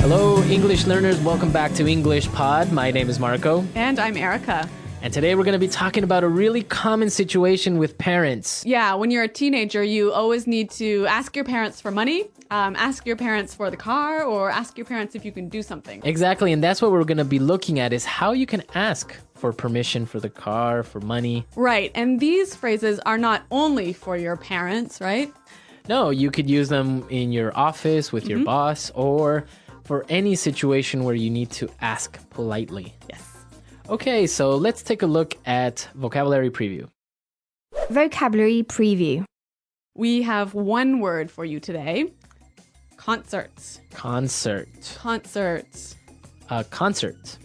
Hello, English learners. Welcome back to English Pod. My name is Marco. And I'm Erica. And today we're going to be talking about a really common situation with parents. Yeah, when you're a teenager, you always need to ask your parents for money, ask your parents for the car, or ask your parents if you can do something. Exactly, and that's what we're going to be looking at is how you can ask for permission for the car, for money. Right, and these phrases are not only for your parents, right? No, you could use them in your office with your boss or for any situation where you need to ask politely. Yes. Okay, so let's take a look at vocabulary preview. Vocabulary preview. We have one word for you today. Concerts. Concert. Concerts. Concert.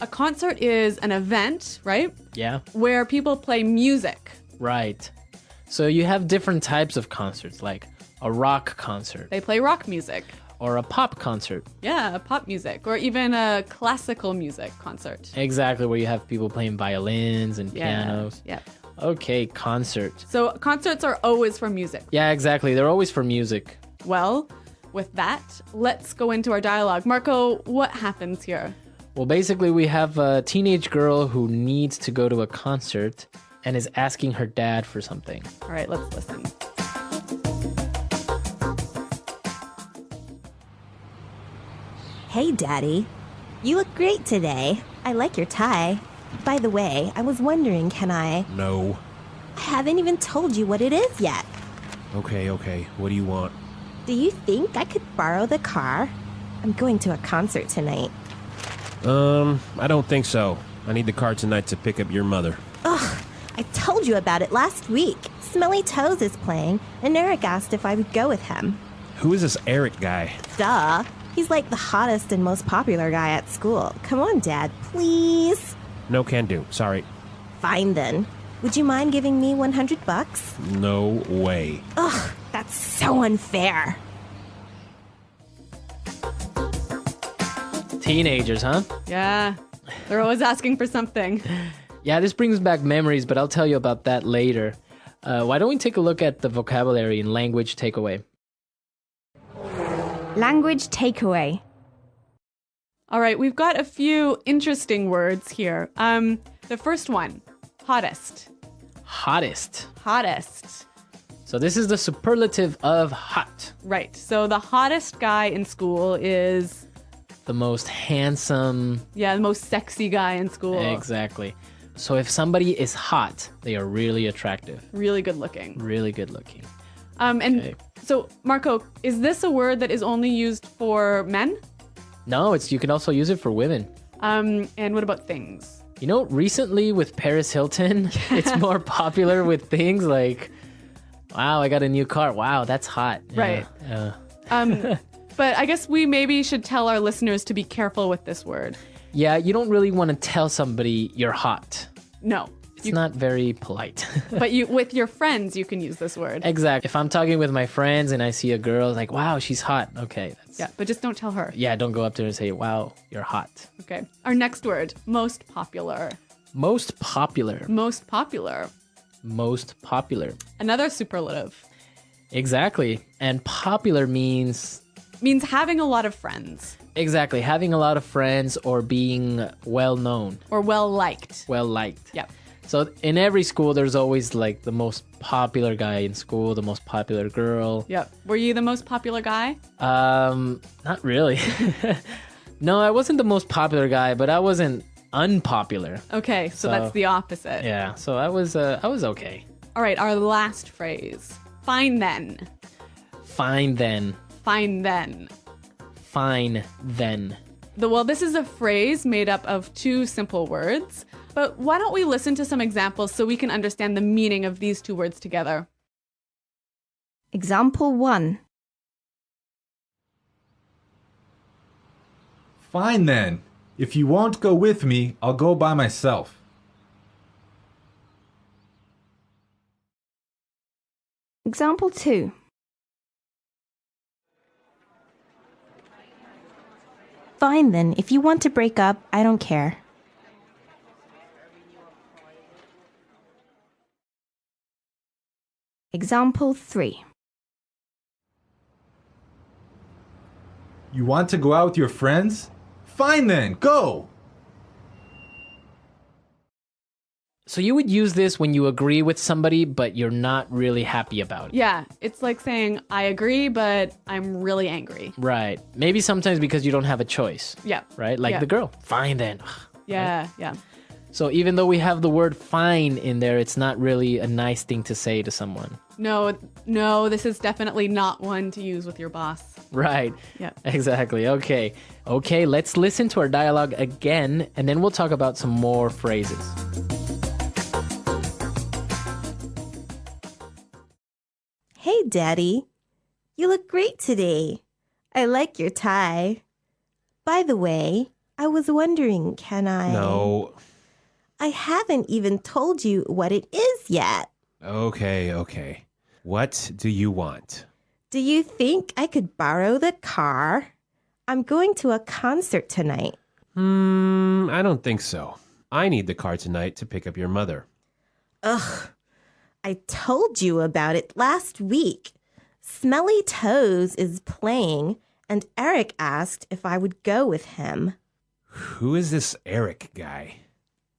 A concert is an event, right? Yeah, Where people play music. right. So you have different types of concerts, like a rock concert They play rock music. or a pop concert. Yeah, pop music, or even a classical music concert. Exactly, where you have people playing violins and pianos. Yeah. Okay, concert. So concerts are always for music. Yeah, exactly. They're always for music. Well, with that, let's go into our dialogue. Marco, what happens here? Well, basically, we have a teenage girl who needs to go to a concert and is asking her dad for something. All right, let's listen. Hey, Daddy. You look great today. I like your tie. By the way, I was wondering, can I... No. I haven't even told you what it is yet. Okay. What do you want? Do you think I could borrow the car? I'm going to a concert tonight. I don't think so. I need the car tonight to pick up your mother. Ugh, I told you about it last week. Smelly Toes is playing, and Eric asked if I would go with him. Who is this Eric guy? Duh. He's like the hottest and most popular guy at school. Come on, Dad, please. No can do. Sorry. Fine then. Would you mind giving me $100? No way. Ugh, that's so unfair. Teenagers, huh? Yeah, they're always asking for something. Yeah, this brings back memories, but I'll tell you about that later. Why don't we take a look at the vocabulary and language takeaway? Language takeaway. All right, we've got a few interesting words here. The first one, hottest. Hottest. Hottest. So this is the superlative of hot. Right, so the hottest guy in school is, The most handsome. the most sexy guy in school. Exactly. So if somebody is hot, they are really attractive, Really good looking. really good looking. And Okay. so, Marco, is this a word that is only used for men? No, you can also use it for women. And what about things? You know, recently with Paris Hilton, it's more popular with things like, wow, I got a new car. Wow, that's hot. Right. But I guess we maybe should tell our listeners to be careful with this word. Yeah, you don't really want to tell somebody you're hot. No. It's not very polite. But with your friends, you can use this word. Exactly. If I'm talking with my friends and I see a girl, like, wow, she's hot. Okay. Yeah, but just don't tell her. Yeah, don't go up to her and say, wow, you're hot. Okay. Our next word, most popular. Most popular. Most popular. Most popular. Another superlative. Exactly. And popular means... Means having a lot of friends. Exactly. Having a lot of friends or being well known. Or well liked. Well liked. Yeah. So in every school, there's always like the most popular guy in school, the most popular girl. Yep. Were you the most popular guy? Not really. No, I wasn't the most popular guy, but I wasn't unpopular. Okay, so that's the opposite. Yeah, so I was okay. All right, our last phrase. Fine then. Fine then. Fine then. Fine then. Well, this is a phrase made up of two simple words, but why don't we listen to some examples so we can understand the meaning of these two words together? Example 1. Fine then. If you won't go with me, I'll go by myself. Example 2. Fine then. If you want to break up, I don't care. Example 3. You want to go out with your friends? Fine then, go! So you would use this when you agree with somebody, but you're not really happy about it. Yeah, it's like saying, I agree, but I'm really angry. Right. Maybe sometimes because you don't have a choice. Yeah. Right? Like Yeah. the girl. Fine then. Yeah, yeah. So even though we have the word fine in there, it's not really a nice thing to say to someone. No, this is definitely not one to use with your boss. Right. Yeah. Exactly. Okay, let's listen to our dialogue again, and then we'll talk about some more phrases. Hey, Daddy. You look great today. I like your tie. By the way, I was wondering, can I... No. I haven't even told you what it is yet. Okay. What do you want? Do you think I could borrow the car? I'm going to a concert tonight. I don't think so. I need the car tonight to pick up your mother. Ugh. I told you about it last week. Smelly Toes is playing, and Eric asked if I would go with him. Who is this Eric guy?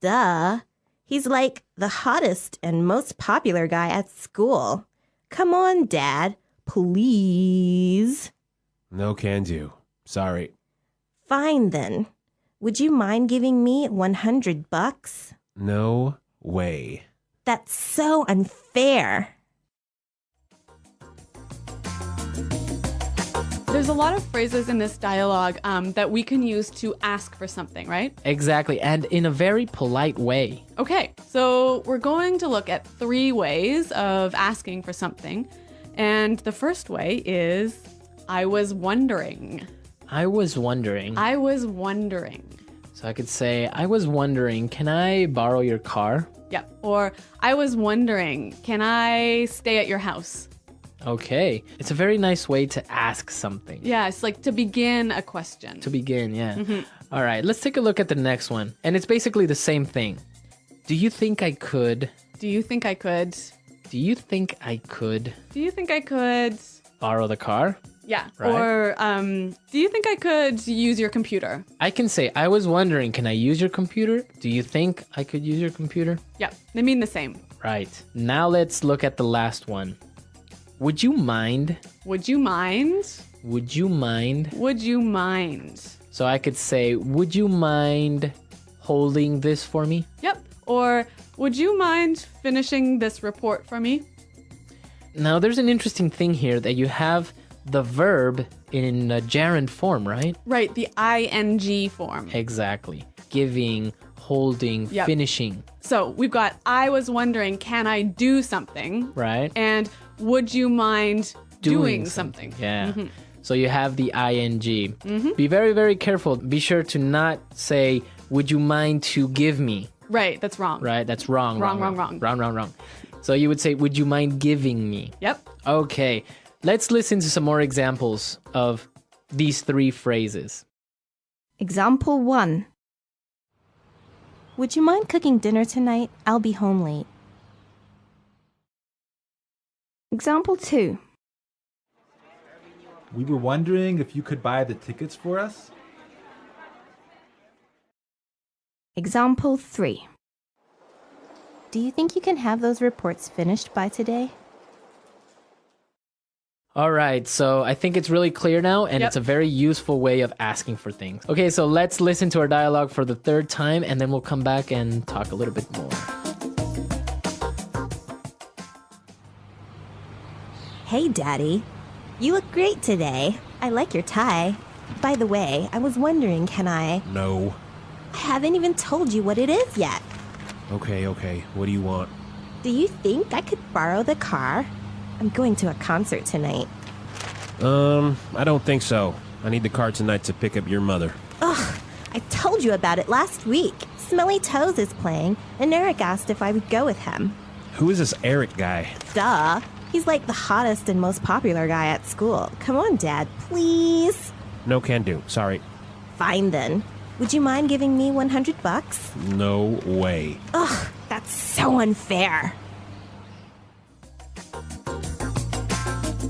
Duh. He's like the hottest and most popular guy at school. Come on, Dad. Please. No can do. Sorry. Fine then. Would you mind giving me $100? No way. That's so unfair. There's a lot of phrases in this dialogue that we can use to ask for something, right? Exactly, and in a very polite way. Okay, so we're going to look at 3 ways of asking for something. And the first way is, I was wondering. I was wondering. I was wondering. So I could say, I was wondering, can I borrow your car? Yeah, or I was wondering, can I stay at your house? Okay. It's a very nice way to ask something. Yeah, it's like to begin a question. To begin, yeah. All right, let's take a look at the next one. And it's basically the same thing. Do you think I could? Do you think I could? Do you think I could Do you think I could? borrow the car? Yeah. Right. Or do you think I could use your computer? I can say, I was wondering, can I use your computer? Do you think I could use your computer? Yeah, they mean the same. Right. Now let's look at the last one. Would you mind? Would you mind? Would you mind? Would you mind? So I could say, would you mind holding this for me? Yep. Or would you mind finishing this report for me? Now there's an interesting thing here that you have the verb in a gerund form, right? Right, the ing form. Exactly. Giving, holding, Yep. finishing. So we've got, I was wondering, can I do something? Right? And would you mind doing something? Yeah. So you have the ing. Be very, very careful. Be sure to not say, would you mind to give me? Right, that's wrong. Right? That's wrong. Wrong. So you would say, would you mind giving me? Yep. Okay. Let's listen to some more examples of these 3 phrases. Example 1. Would you mind cooking dinner tonight? I'll be home late. Example 2. We were wondering if you could buy the tickets for us? Example 3. Do you think you can have those reports finished by today? All right, so I think it's really clear now, and Yep. it's a very useful way of asking for things. Okay, so let's listen to our dialogue for the 3rd time, and then we'll come back and talk a little bit more. Hey, Daddy. You look great today. I like your tie. By the way, I was wondering, can I... No. I haven't even told you what it is yet. Okay. What do you want? Do you think I could borrow the car? I'm going to a concert tonight. I don't think so. I need the car tonight to pick up your mother. Ugh, I told you about it last week. Smelly Toes is playing, and Eric asked if I would go with him. Who is this Eric guy? Duh. He's like the hottest and most popular guy at school. Come on, Dad, please. No can do. Sorry. Fine then. Would you mind giving me $100? No way. Ugh, that's so unfair.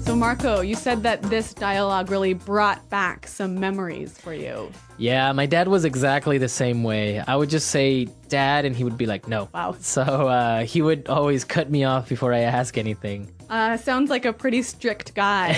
So Marco, you said that this dialogue really brought back some memories for you. Yeah, my dad was exactly the same way. I would just say, Dad, and he would be like, no. Wow. So he would always cut me off before I ask anything. Sounds like a pretty strict guy.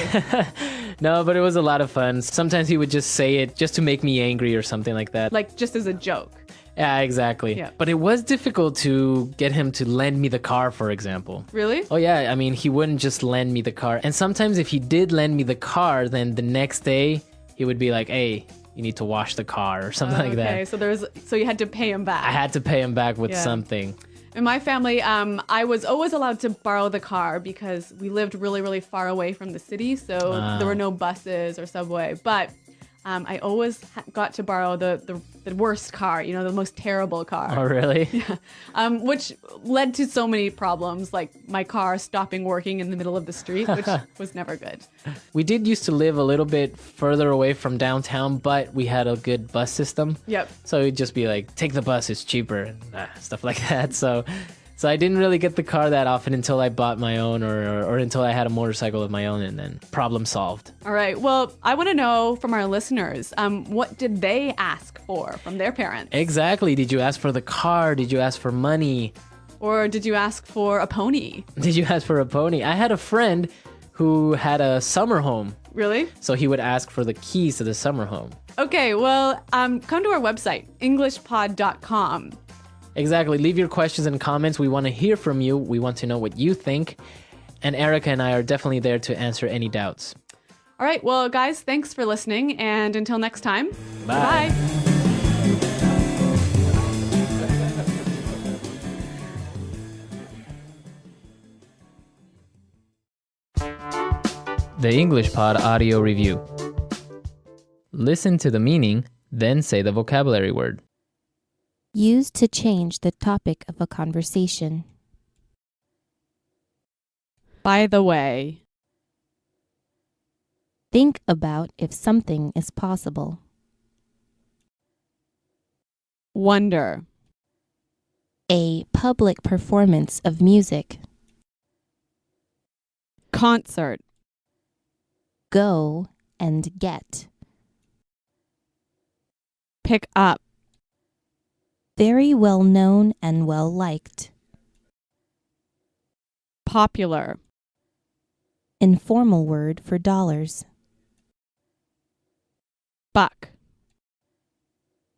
No, but it was a lot of fun. Sometimes he would just say it just to make me angry or something like that. Like just as a joke. Yeah, exactly. Yeah. But it was difficult to get him to lend me the car, for example. Really? Oh, yeah. I mean, he wouldn't just lend me the car. And sometimes if he did lend me the car, then the next day he would be like, hey, you need to wash the car or something like that. Okay, so you had to pay him back. I had to pay him back with Yeah. something. In my family, I was always allowed to borrow the car because we lived really, really far away from the city, so there were no buses or subway. But I always got to borrow the worst car, the most terrible car. Oh, really? Which led to so many problems, like my car stopping working in the middle of the street, which was never good. We did used to live a little bit further away from downtown, but we had a good bus system. Yep. So it'd just be like, take the bus, it's cheaper, and stuff like that. So I didn't really get the car that often until I bought my own or until I had a motorcycle of my own, and then problem solved. All right. Well, I want to know from our listeners, what did they ask for from their parents? Exactly. Did you ask for the car? Did you ask for money? Or did you ask for a pony? Did you ask for a pony? I had a friend who had a summer home. Really? So he would ask for the keys to the summer home. Okay. Well, come to our website, englishpod.com. Exactly. Leave your questions and comments. We want to hear from you. We want to know what you think. And Erica and I are definitely there to answer any doubts. All right. Well, guys, thanks for listening. And until next time, Bye. Bye. The English Pod Audio Review. Listen to the meaning, then say the vocabulary word. Used to change the topic of a conversation. By the way, Think about if something is possible. wonder, A public performance of music. concert, Go and get. pick up, Very well known and well liked. popular, Informal word for dollars. buck,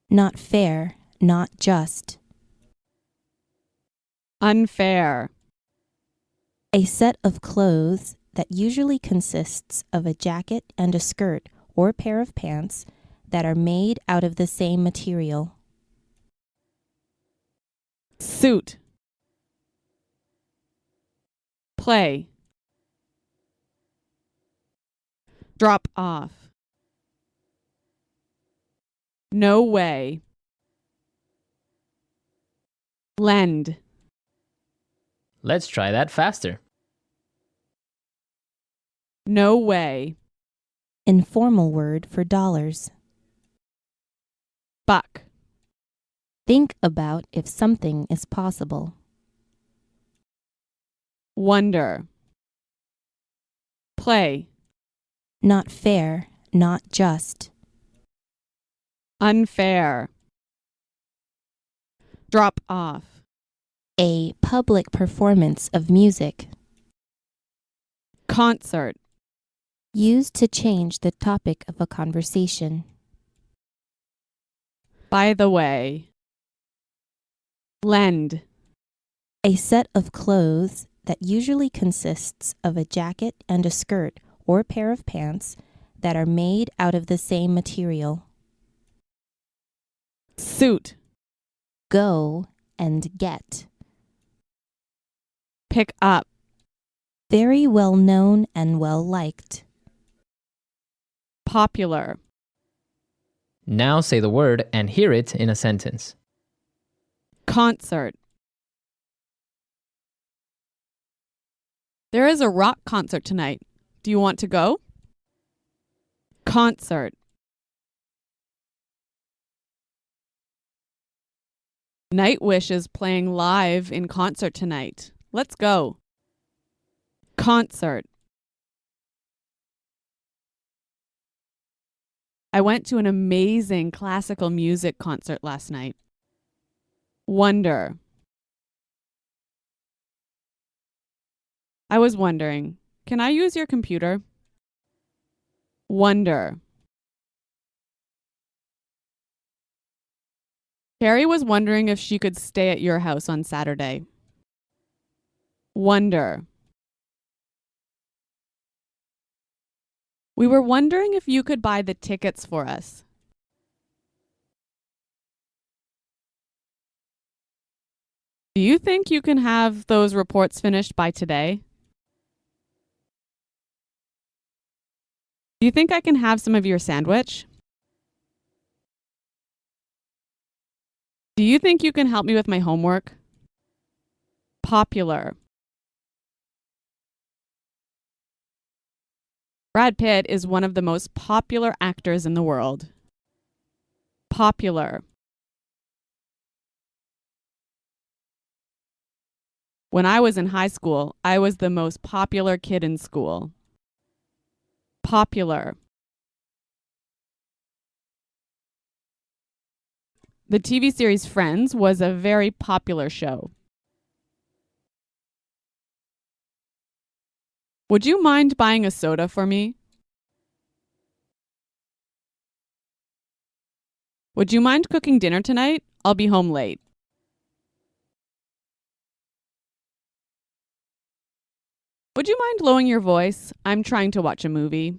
Not fair, not just. unfair, A set of clothes that usually consists of a jacket and a skirt or pair of pants that are made out of the same material. suit, play, drop off, no way, lend, Let's try that faster. no way, Informal word for dollars. buck, Think about if something is possible. wonder, play, Not fair, not just. unfair, drop off, A public performance of music. concert, Used to change the topic of a conversation. by the way, lend, A set of clothes that usually consists of a jacket and a skirt or pair of pants that are made out of the same material. suit, Go and get. pick up, Very well known and well liked. popular, Now say the word and hear it in a sentence. concert. There is a rock concert tonight. Do you want to go? Concert. Nightwish is playing live in concert tonight. Let's go. Concert. I went to an amazing classical music concert last night. Wonder. I was wondering, can I use your computer? Wonder. Carrie was wondering if she could stay at your house on Saturday. Wonder. We were wondering if you could buy the tickets for us. Do you think you can have those reports finished by today? Do you think I can have some of your sandwich? Do you think you can help me with my homework? Popular. Brad Pitt is one of the most popular actors in the world. Popular. When I was in high school, I was the most popular kid in school. Popular. The TV series Friends was a very popular show. Would you mind buying a soda for me? Would you mind cooking dinner tonight? I'll be home late. Would you mind lowering your voice? I'm trying to watch a movie.